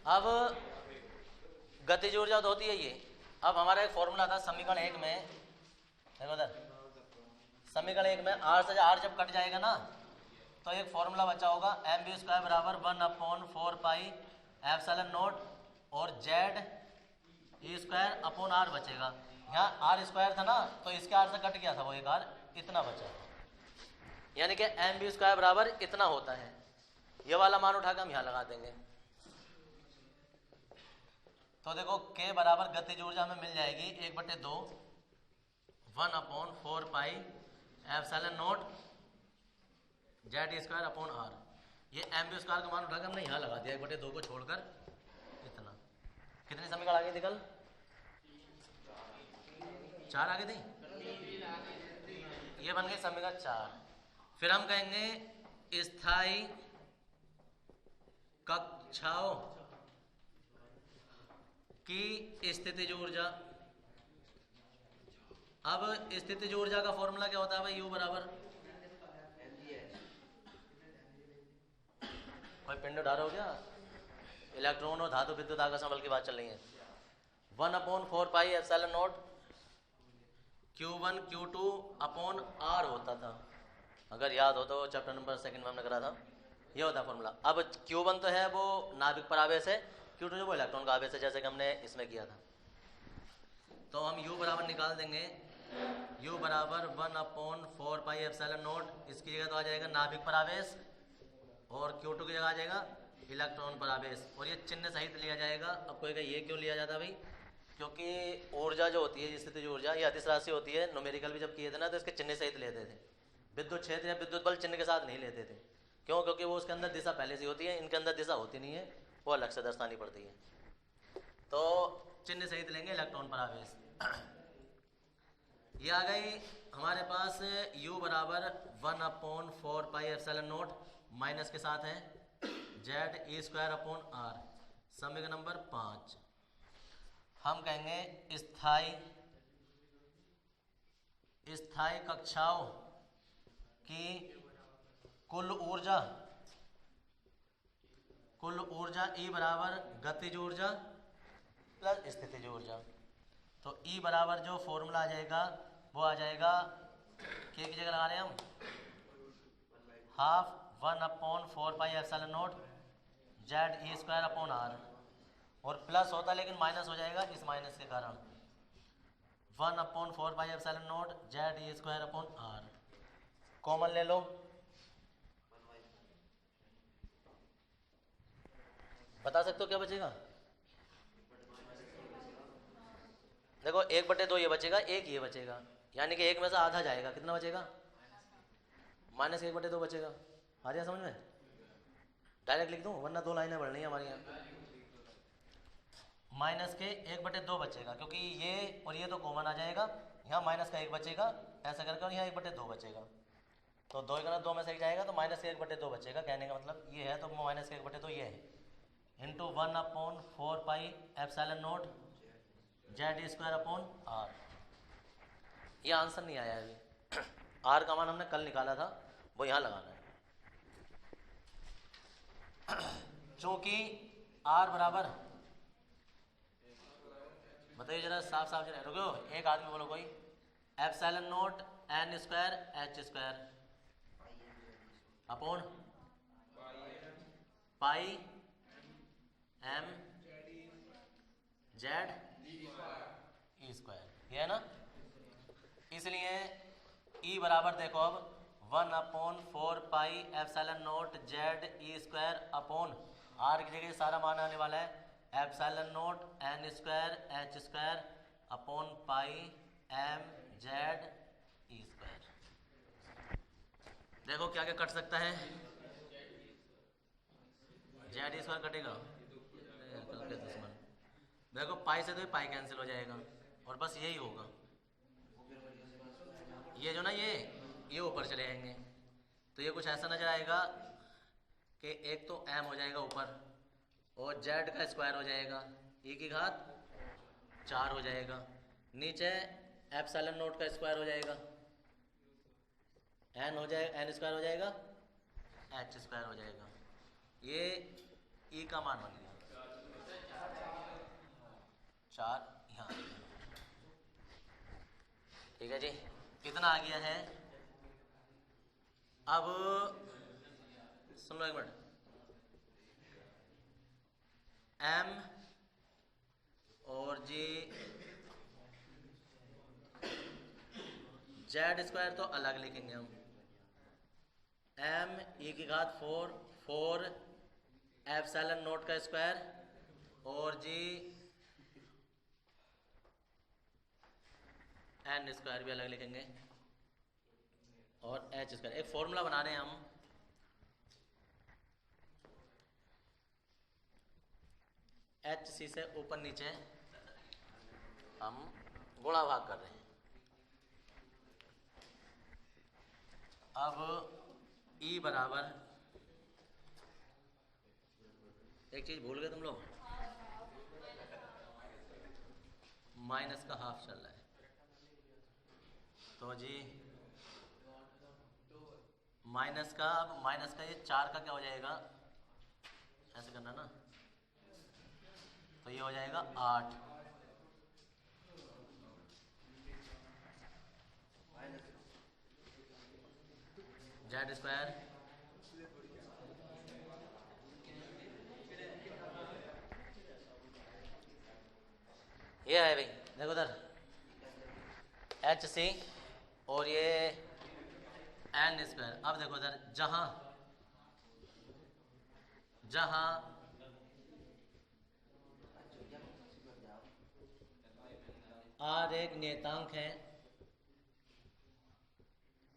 अब गतिज ऊर्जा तो होती है ये। अब हमारा एक फॉर्मूला था समीकरण 1 में, देखो उधर समीकरण 1 में आर से आर जब कट जाएगा ना तो एक फॉर्मूला बचा होगा mv² बराबर 1/4 पाई एप्सिलॉन नॉट और Z e square upon r बचेगा। यहाँ आर स्क्वायर था ना तो इसके आर से कट गया था वो एक आर, इतना बचा, यानी कि mv² बराबर इतना होता है। ये वाला मान उठा के हम यहाँ लगा देंगे तो देखो k बराबर गतिज ऊर्जा हमें मिल जाएगी 1/2 1/4 pi epsilon naught Z e square upon r. ये mv² का मान उठा के हमने यहाँ लगा दिया 1/2 को छोड़कर इतना। कितने समीकरण आगे निकल 4 आगे थी, ये बन गए समीकरण 4। फिर हम कहेंगे स्थायी कक्षाओं की स्थितिज ऊर्जा। अब स्थितिज ऊर्जा का फॉर्मूला क्या होता है भाई, U बराबर, कोई पिंड उठा रहे हो क्या? इलेक्ट्रॉन और धातु विद्युत आकर्षण बल की बात चल रही है। 1/4 pi epsilon not Q1 Q2 upon R होता था, अगर याद हो तो चैप्टर नंबर 2 में हमने करा था, ये होता है फॉर्मूला। अब Q1 तो है वो नाभिक पर आवेश है, Q2 जो वो इलेक्ट्रॉन का आवेश है, जैसे कि हमने इसमें किया था। तो हम U बराबर निकाल देंगे, U बराबर 1/4 पाई एप्सिलॉन नॉट, इसकी जगह तो आ जाएगा नाभिक पर आवेश और Q2 की जगह आ जाएगा इलेक्ट्रॉन पर आवेश, और ये चिन्ह सहित लिया जाएगा। अब कोई ये क्यों लिया जाता है भाई, क्योंकि ऊर्जा जो होती है स्थितिज ऊर्जा ये अदिश राशि होती है। न्यूमेरिकल भी जब किए थे ना तो इसके चिन्ह सहित लेते थे, विद्युत क्षेत्र या विद्युत बल चिन्ह के साथ नहीं लेते थे। क्यों? क्योंकि वो उसके अंदर दिशा पहले से होती है, इनके अंदर दिशा होती नहीं है, वो अलग से दर्शानी पड़ती है। तो चिन्ह सहित लेंगे इलेक्ट्रॉन पर आवेश। ये आ गई हमारे पास U बराबर 1/4 पाई एप्सिलॉन नॉट, माइनस के साथ है Z e square upon r. समीकरण नंबर 5 हम कहेंगे स्थायी कक्षाओं की कुल ऊर्जा E बराबर गतिज ऊर्जा प्लस स्थितिज ऊर्जा। तो E बराबर जो फॉर्मूला आ जाएगा वो आ जाएगा, K की जगह लगा रहे हैं हम 1/4 pi epsilon naught Z e square upon r, और प्लस होता लेकिन माइनस हो जाएगा इस माइनस के कारण, 1/4 pi epsilon naught Z e square upon r. Common ले लो, बता सकते हो क्या बचेगा? देखो 1/2 ये बचेगा, एक ये बचेगा, यानी कि एक में से आधा जाएगा, कितना बचेगा? -1/2 बचेगा। आ रहा समझ में? डायरेक्ट लिख दूं वरना 2 लाइनें बढ़ रही हैं हमारी यहाँ। माइनस के 1/2 बचेगा, क्योंकि ये और ये तो कॉमन आ जाएगा, यहाँ माइनस का 1 बचेगा, ऐसा करके, और यहाँ 1/2 बचेगा। तो 2 का 2 में से 1 जाएगा तो -1/2 बचेगा। कहने का मतलब ये है, तो -1/2 ये है, into 1/4 pi epsilon naught Z e square upon r. ये आंसर नहीं आया अभी, आर का मान हमने कल निकाला था, वो यहाँ लगाना है। चूंकि आर बराबर, बताइए जरा साफ साफ जरा, रुको एक आदमी बोलो कोई, epsilon naught n square h square upon pi m Z e square, ये है ना। इसलिए E बराबर देखो अब 1/4 pi epsilon naught Z e square upon r की जगह सारा मान आने वाला है epsilon naught n square h square upon pi m Z e square. देखो क्या क्या कट सकता है, जेड ई स्क्वायर कटेगा, देखो पाई से तो पाई कैंसिल हो जाएगा और बस यही होगा, ये जो ना ये ऊपर चले जाएंगे, तो ये कुछ ऐसा नजर आएगा कि एक तो m हो जाएगा ऊपर और z का स्क्वायर हो जाएगा, e की घात 4 हो जाएगा, नीचे एप्सिलॉन नॉट का स्क्वायर हो जाएगा, n हो जाएगा, n स्क्वायर हो जाएगा, h स्क्वायर हो जाएगा। ये e का मान बन गया। 4 यहाँ। ठीक है जी, कितना आ गया है। अब सुन लो एक मिनट, m और g z² तो अलग लिखेंगे हम, m e की घात 4 एप्सिलॉन नॉट का स्क्वायर और g n स्क्वायर भी अलग लिखेंगे और h स्क्वायर। एक फॉर्मूला बना रहे हैं हम, HC से ऊपर नीचे हम गुणा भाग कर रहे हैं। अब E बराबर, एक चीज भूल गए तुम लोग, माइनस का हाफ चल रहा है, तो जी माइनस का, अब माइनस का ये 4 का क्या हो जाएगा, ऐसे करना ना, तो ये हो जाएगा 8, जेड स्क्वायर ये है भाई, देखो उधर HC और ये n स्क्वायर। अब देखो उधर जहां जहां R एक नियतांक है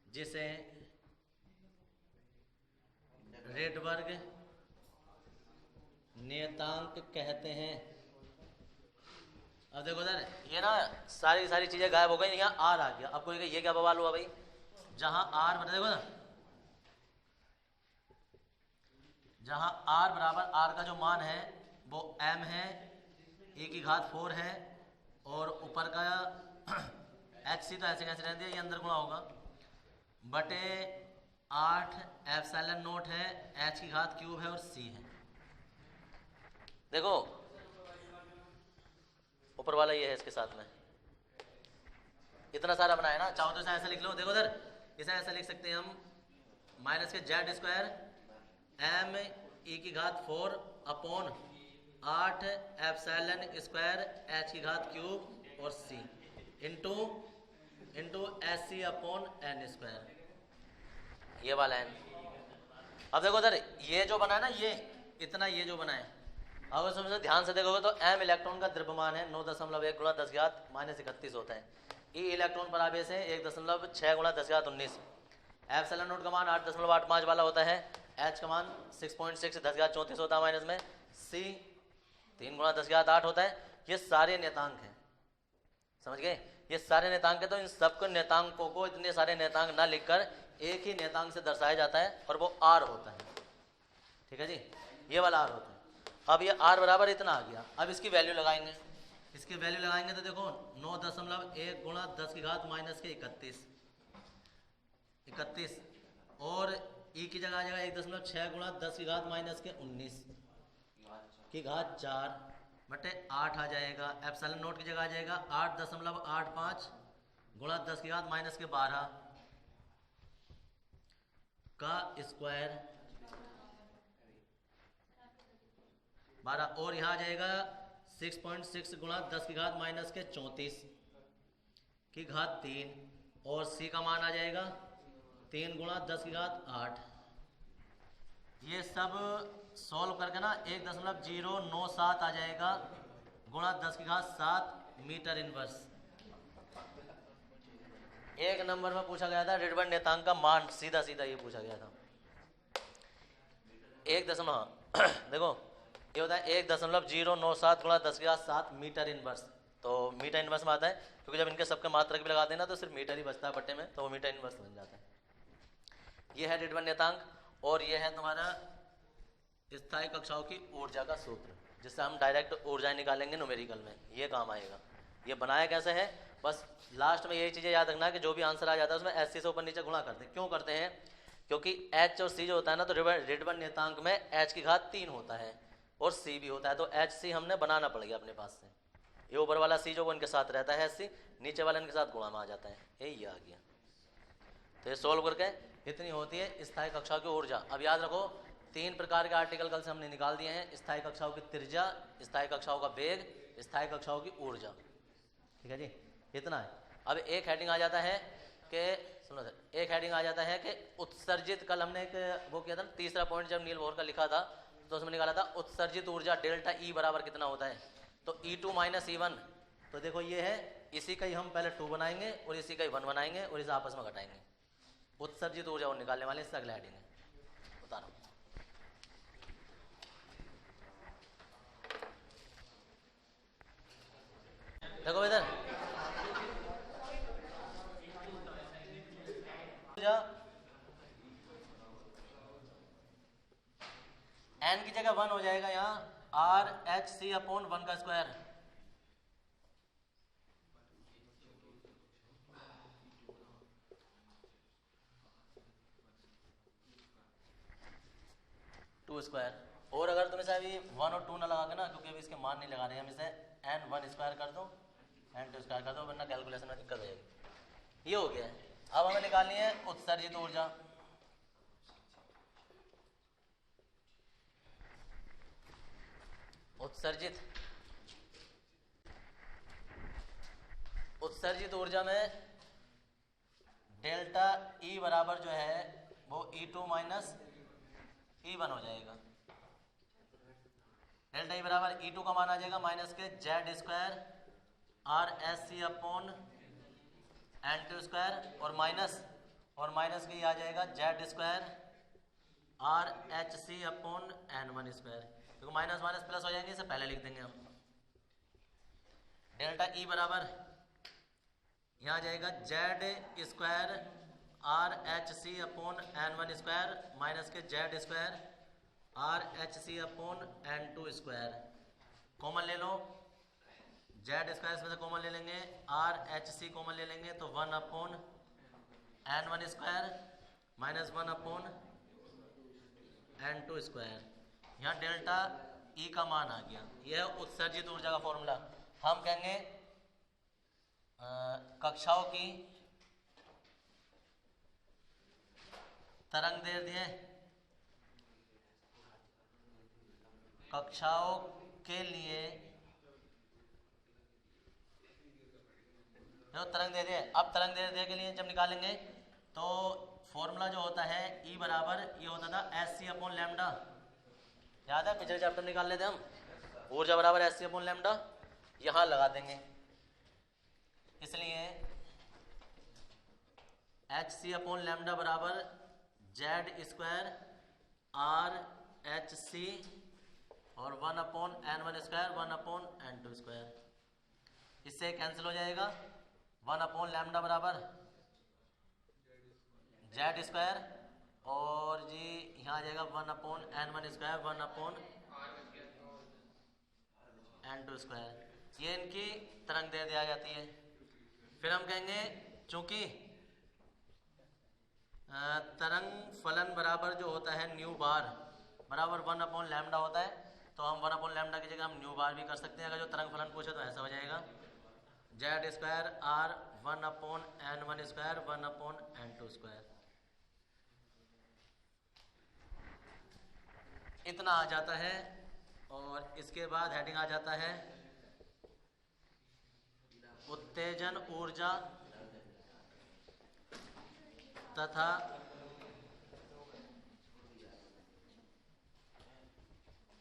जिसे रेडबर्ग नियतांक कहते हैं। अब देखो उधर ये ना सारी चीजें गायब हो गई, यहाँ R आ गया। अब कोई ये क्या बवाल हुआ भाई, जहां R बता, देखो ना, जहां R बराबर, R का जो मान है वो m है, e की घात 4 है और ऊपर का HC तो ऐसे कैसे रहते हैं, ये अंदर गुणा होगा बटे 8 एप्सिलॉन नॉट है, h की घात क्यूब है और c है। देखो ऊपर वाला ये है, इसके साथ में इतना सारा बनाया ना, चाहो तो इसे ऐसा लिख लो। देखो उधर इसे ऐसा लिख सकते हैं हम, माइनस के जेड स्क्वायर m e की घात 4 अपॉन 8 एप्सिलॉन स्क्वायर h की घात क्यूब और c into SC upon n square, ये वाला n। अब देखो उधर ये जो बना है ना, ये इतना, ये जो बना है, अगर समझो ध्यान से देखोगे तो m इलेक्ट्रॉन का द्रव्यमान है 9.1 गुणा 10 घात -31 होता है। E इलेक्ट्रॉन पर आवेश है 1.6 गुणा 10 घात 19। एप्सिलॉन नॉट का मान 8.85 वाला होता है, H का मान 6.6 10 घात 34 होता है माइनस में, C 3 गुणा 10 घात 8 होता है। ये सारे नियतांक हैं, समझ गए, ये सारे नियतांक है। तो इन सबको नियतांकों को, इतने सारे नियतांक ना लिखकर एक ही नियतांक से दर्शाया जाता है और वो R होता है। ठीक है जी, ये वाला R होता है। अब ये R बराबर इतना आ गया, अब इसकी वैल्यू लगाएंगे, इसकी वैल्यू लगाएंगे तो देखो 9.1 गुणा 10 की घात माइनस के 31 और E की जगह आ जाएगा 1.6 गुणा 10 की घात माइनस के 19 की घात 4 बटे 8 आ जाएगा। एप्सिलॉन नॉट की जगह आ जाएगा 8.85 गुणा 10 की घात माइनस के 12 का स्क्वायर 12 और यहाँ आ जाएगा 6.6 गुणा 10 की घात माइनस के 34 की घात 3 और C का मान आ जाएगा 3 गुणा 10 की घात 8। ये सब सॉल्व करके ना 1.097 आ जाएगा गुणा 10 की घात 7 मीटर इनवर्स। एक नंबर में पूछा गया था रेडबर्ग नियतांक का मान, सीधा ये पूछा गया था। देखो ये होता है 1.097 गुणा 10 की घात 7 मीटर इनवर्स। तो मीटर इनवर्स में आता है क्योंकि जब इनके सबके मात्रक भी लगाते हैं ना तो सिर्फ मीटर ही बचता है बट्टे में, तो वो मीटर इनवर्स बन जाता है। ये है रेडबर्ग नियतांक और ये है तुम्हारा स्थायी कक्षाओं की ऊर्जा का सूत्र, जिससे हम डायरेक्ट ऊर्जा निकालेंगे न्यूमेरिकल में, ये काम आएगा। ये बनाया कैसे है, बस लास्ट में यही चीज़ें याद रखना कि जो भी आंसर आ जाता है उसमें SC से ऊपर नीचे गुणा करते हैं। क्यों करते हैं, क्योंकि H और C जो होता है ना, तो रेडबर्ग नियतांक में H की घात 3 होता है और C भी होता है, तो HC हमने बनाना पड़ गया अपने पास से। ये ऊपर वाला सी जो वो इनके साथ रहता है सी, नीचे वाला इनके साथ गुणा में आ जाता है, यही आ गया। तो ये सोल्व करके इतनी होती है स्थायी कक्षाओं की ऊर्जा। अब याद रखो 3 प्रकार के आर्टिकल कल से हमने निकाल दिए हैं, स्थायी कक्षाओं की त्रिज्या, स्थायी कक्षाओं का वेग, स्थायी कक्षाओं की ऊर्जा। ठीक है जी, इतना है। अब एक हेडिंग आ जाता है कि सुनो सर, एक हेडिंग आ जाता है कि उत्सर्जित, कल हमने एक वो किया था तीसरा पॉइंट जब नील बोहर का लिखा था तो उसमें निकाला था उत्सर्जित ऊर्जा डेल्टा ई बराबर कितना होता है, तो E2 माइनस E1। तो देखो ये है, इसी का ही हम पहले 2 बनाएंगे और इसी का ही 1 बनाएंगे और इसे आपस में घटाएंगे, उत्सर्जित ऊर्जा वो निकालने वाले। इससे अगला हेडिंग है, बता रहा हूँ। देखो इधर n की जगह 1 हो जाएगा यहाँ RH/1 का स्क्वायर। टू स्क्वायर, और अगर तुम इसे अभी 1 और 2 ना लगा के ना, क्योंकि अभी इसके मान नहीं लगा रहे हैं, हम इसे n1 स्क्वायर कर दो, n2 स्क्वायर कर दो, वरना कैलकुलेशन में दिक्कत हो जाएगी। ये हो गया है। अब हमें निकालनी है उत्सर्जित ऊर्जा। उत्सर्जित ऊर्जा में डेल्टा E बराबर जो है वो E2 माइनस E1 हो जाएगा। डेल्टा E बराबर E2 का मान आ जाएगा माइनस के Z स्क्वायर RSC/N2 स्क्वायर, और माइनस के ये आ जाएगा Z स्क्वायर RHC/N1 स्क्वायर। क्योंकि माइनस माइनस प्लस हो जाएंगे, इसे पहले लिख देंगे हम। डेल्टा E बराबर यहाँ आ जाएगा Z square RHC/N1 square minus के Z square RHC/N2 square. Common ले लो, Z स्क्वायर इसमें से कॉमन ले लेंगे, RHC कॉमन ले लेंगे, तो 1/N1 square minus 1/N2 square. यहाँ डेल्टा E का मान आ गया। यह उत्सर्जित ऊर्जा का फॉर्मूला। हम कहेंगे कक्षाओं की तरंग दैर्ध्य, कक्षाओं के लिए जो तरंग दैर्ध्य है, अब तरंग दैर्ध्य के लिए जब निकालेंगे तो फॉर्मूला जो होता है E बराबर ये होता था SC/λ। याद है पिछले चैप्टर निकाल लेते हम, ऊर्जा बराबर SC/λ, यहां लगा देंगे। इसलिए HC/λ बराबर Z स्क्वायर RHC और 1/N1 स्क्वायर 1/N2 स्क्वायर। इससे कैंसिल हो जाएगा, 1/λ बराबर Z स्क्वायर, और जी यहाँ आ जाएगा 1/N1 स्क्वायर 1/N2 स्क्वायर। ये इनकी तरंग दैर्ध्य आ जाती है। फिर हम कहेंगे चूंकि तरंग फलन बराबर जो होता है न्यू बार बराबर 1/λ होता है, तो हम 1/λ की जगह हम न्यू बार भी कर सकते हैं। अगर जो तरंग फलन पूछे तो ऐसा हो जाएगा Z square R 1/N1 square 1/N2 square. इतना आ जाता है। और इसके बाद हेडिंग आ जाता है उत्तेजन ऊर्जा तथा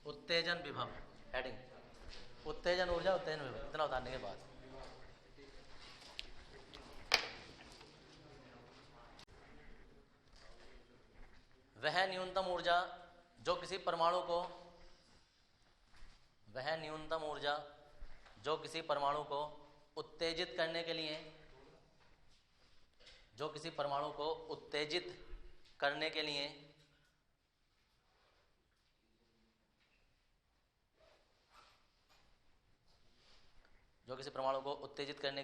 उत्तेजन विभव। हेडिंग उत्तेजन ऊर्जा उत्तेजन विभव। इतना उतारने के बाद वह न्यूनतम ऊर्जा जो किसी परमाणु को उत्तेजित करने के लिए जो किसी परमाणु को उत्तेजित करने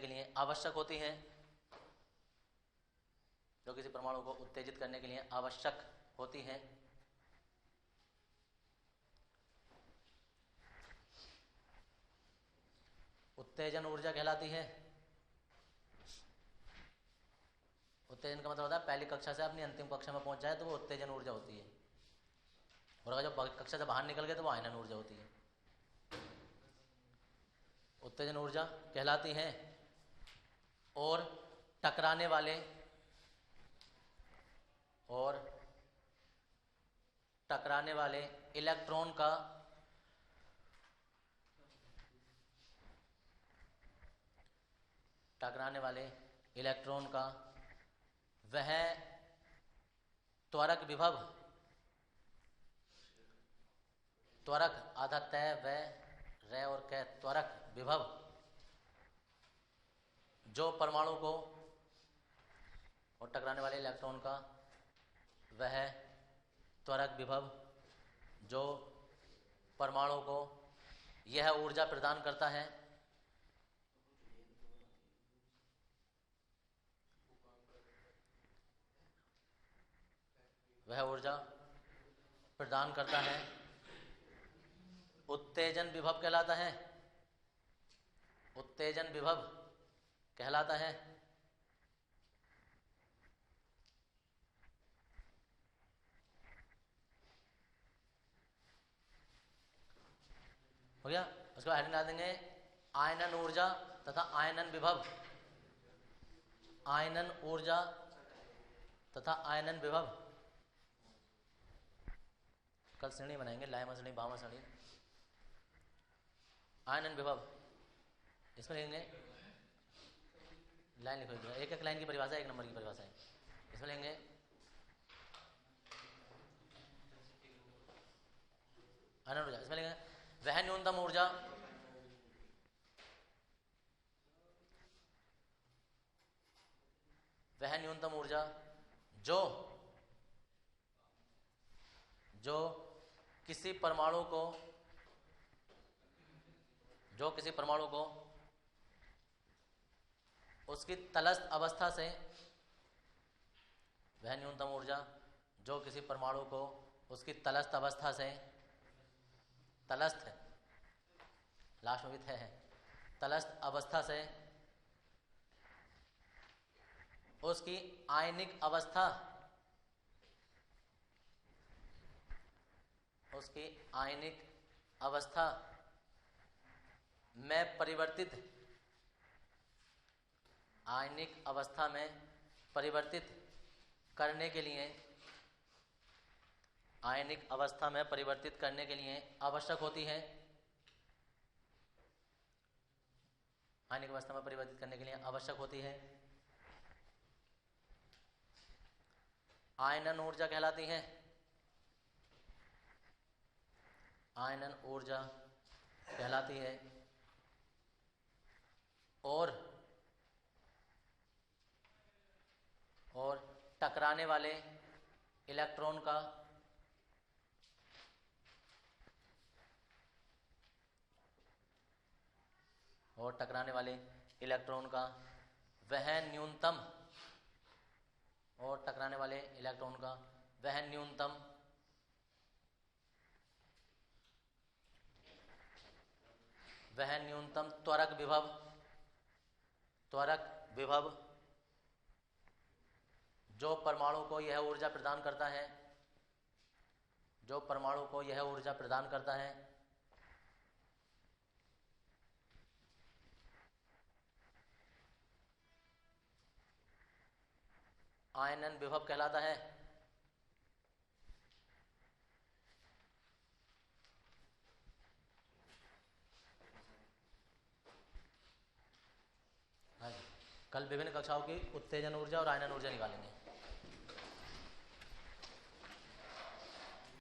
के लिए आवश्यक होती है, उत्तेजन ऊर्जा कहलाती है। उत्तेजन का मतलब होता है पहली कक्षा से अपनी अंतिम कक्षा में पहुंच जाए तो वो उत्तेजन ऊर्जा होती है, और अगर जब कक्षा से बाहर निकल गए तो वो आयनन ऊर्जा होती है। उत्तेजन ऊर्जा कहलाती है। और टकराने वाले इलेक्ट्रॉन का वह त्वरक विभव, त्वरक आधा तय व रे और कै, त्वरक विभव जो परमाणु को, और टकराने वाले इलेक्ट्रॉन का वह त्वरक विभव जो परमाणु को यह ऊर्जा प्रदान करता है, वह ऊर्जा प्रदान करता है, उत्तेजन विभव कहलाता है। उत्तेजन विभव कहलाता है। हो गया। उसके बाद हेडिंग डाल देंगे आयनन ऊर्जा तथा आयनन विभव। आयनन ऊर्जा तथा आयनन विभव। कल श्रेणी बनाएंगे, लायमा श्रेणी, भामा श्रेणी, आयनन विभव। इसमें लेंगे लाइन लिखो, एक एक लाइन की परिभाषा, एक नंबर की परिभाषा है। इसमें लेंगे आयनन ऊर्जा। इसमें लेंगे वह न्यूनतम ऊर्जा, वह न्यूनतम ऊर्जा जो किसी परमाणु को उसकी तलस्थ अवस्था से, वह न्यूनतम ऊर्जा जो किसी परमाणु को उसकी तलस्थ अवस्था से, तलस्थ है लास्ट में भी है, तलस्थ अवस्था से उसकी आयनिक अवस्था, उसकी आयनिक अवस्था में परिवर्तित, आयनिक अवस्था में परिवर्तित करने के लिए, आयनिक अवस्था में परिवर्तित करने के लिए आवश्यक होती है। आयनिक अवस्था में परिवर्तित करने के लिए आवश्यक होती है आयनन ऊर्जा कहलाती है। आयनन ऊर्जा कहलाती है। और टकराने वाले इलेक्ट्रॉन का वह न्यूनतम, त्वरक विभव जो परमाणु को यह ऊर्जा प्रदान करता है, आयनन विभव कहलाता है। कल विभिन्न कक्षाओं की उत्तेजन ऊर्जा और आयनन ऊर्जा निकालेंगे।